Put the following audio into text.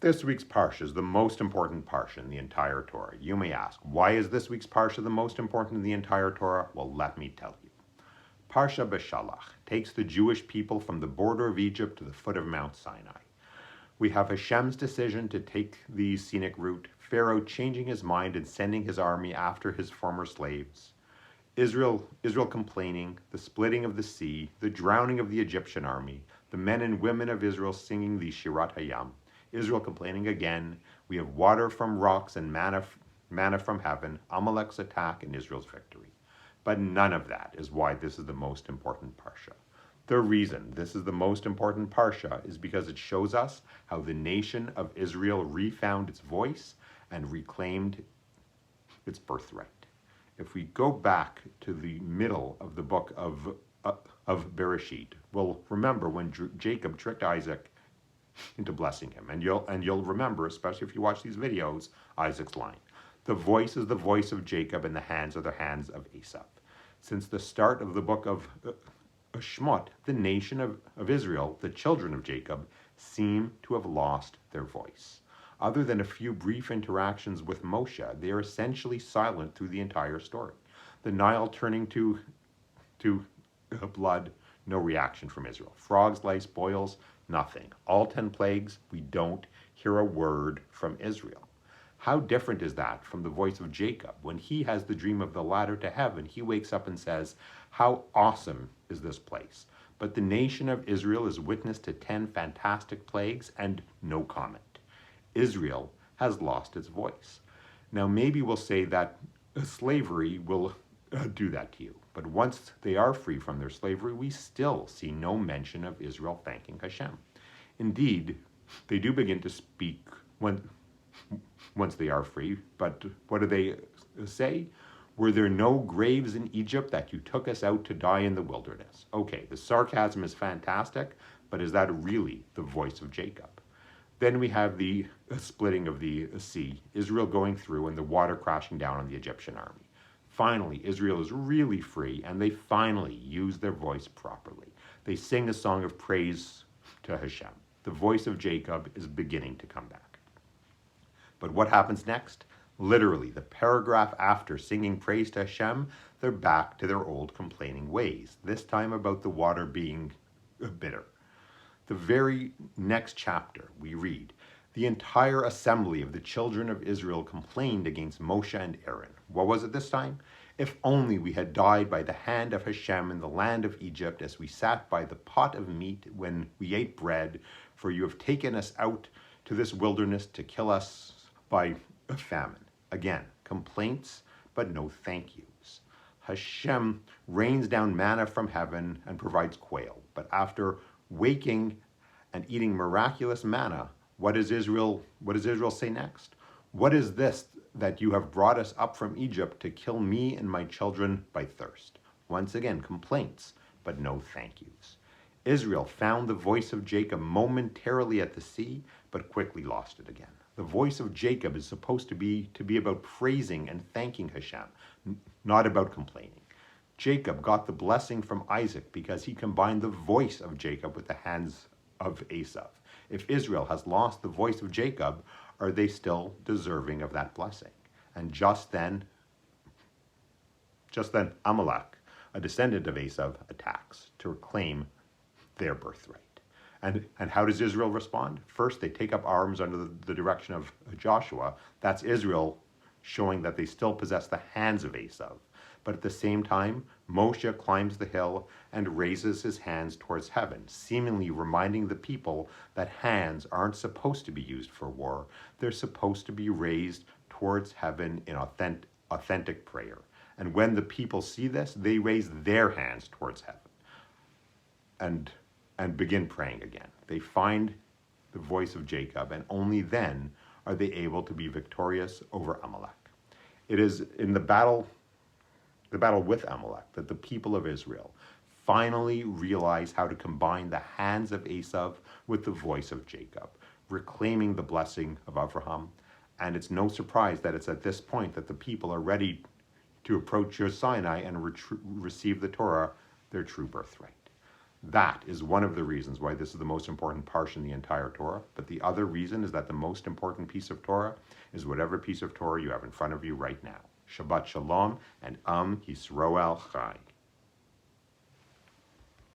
This week's parsha is the most important parsha in the entire Torah. You may ask, why is this week's parsha the most important in the entire Torah? Well, let me tell you. Parsha Beshalach takes the Jewish people from the border of Egypt to the foot of Mount Sinai. We have Hashem's decision to take the scenic route, Pharaoh changing his mind and sending his army after his former slaves, Israel complaining, the splitting of the sea, the drowning of the Egyptian army, the men and women of Israel singing the Shirat Hayam, Israel complaining again, we have water from rocks and manna from heaven, Amalek's attack and Israel's victory. But none of that is why this is the most important parsha. The reason this is the most important parsha is because it shows us how the nation of Israel refound its voice and reclaimed its birthright. If we go back to the middle of the book of Bereshit, we'll remember when Jacob tricked Isaac into blessing him. And you'll remember, especially if you watch these videos, Isaac's line. The voice is the voice of Jacob and the hands are the hands of Esau. Since the start of the book of Shemot, the nation of Israel, the children of Jacob, seem to have lost their voice. Other than a few brief interactions with Moshe, they are essentially silent through the entire story. The Nile turning to blood, no reaction from Israel. Frogs, lice, boils, nothing. All 10 plagues, we don't hear a word from Israel. How different is that from the voice of Jacob? When he has the dream of the ladder to heaven, he wakes up and says, how awesome is this place? But the nation of Israel is witness to 10 fantastic plagues and no comment. Israel has lost its voice. Now maybe we'll say that slavery will do that to you. But once they are free from their slavery, we still see no mention of Israel thanking Hashem. Indeed, they do begin to speak once they are free, but what do they say? Were there no graves in Egypt that you took us out to die in the wilderness? Okay, the sarcasm is fantastic, but is that really the voice of Jacob? Then we have the splitting of the sea, Israel going through and the water crashing down on the Egyptian army. Finally, Israel is really free and they finally use their voice properly. They sing a song of praise to Hashem. The voice of Jacob is beginning to come back. But what happens next? Literally, the paragraph after singing praise to Hashem, they're back to their old complaining ways, this time about the water being bitter. The very next chapter, we read, the entire assembly of the children of Israel complained against Moshe and Aaron. What was it this time? If only we had died by the hand of Hashem in the land of Egypt as we sat by the pot of meat when we ate bread, for you have taken us out to this wilderness to kill us by famine. Again, complaints, but no thank yous. Hashem rains down manna from heaven and provides quail, but after waking and eating miraculous manna, what does Israel say next? What is this that you have brought us up from Egypt to kill me and my children by thirst? Once again, complaints, but no thank yous. Israel found the voice of Jacob momentarily at the sea, but quickly lost it again. The voice of Jacob is supposed to be about praising and thanking Hashem, not about complaining. Jacob got the blessing from Isaac because he combined the voice of Jacob with the hands of Esau. If Israel has lost the voice of Jacob, are they still deserving of that blessing? And just then Amalek, a descendant of Esau, attacks to reclaim their birthright. And how does Israel respond? First, they take up arms under the direction of Joshua. That's Israel showing that they still possess the hands of Esau. But at the same time, Moshe climbs the hill and raises his hands towards heaven, seemingly reminding the people that hands aren't supposed to be used for war. They're supposed to be raised towards heaven in authentic prayer. And when the people see this, they raise their hands towards heaven and begin praying again. They find the voice of Jacob, and only then are they able to be victorious over Amalek. It is in the battle with Amalek that the people of Israel finally realize how to combine the hands of Esau with the voice of Jacob, reclaiming the blessing of Abraham. And it's no surprise that it's at this point that the people are ready to approach Sinai and receive the Torah, their true birthright. That is one of the reasons why this is the most important parsha in the entire Torah. But the other reason is that the most important piece of Torah is whatever piece of Torah you have in front of you right now. Shabbat Shalom and Am Yisroel Chai.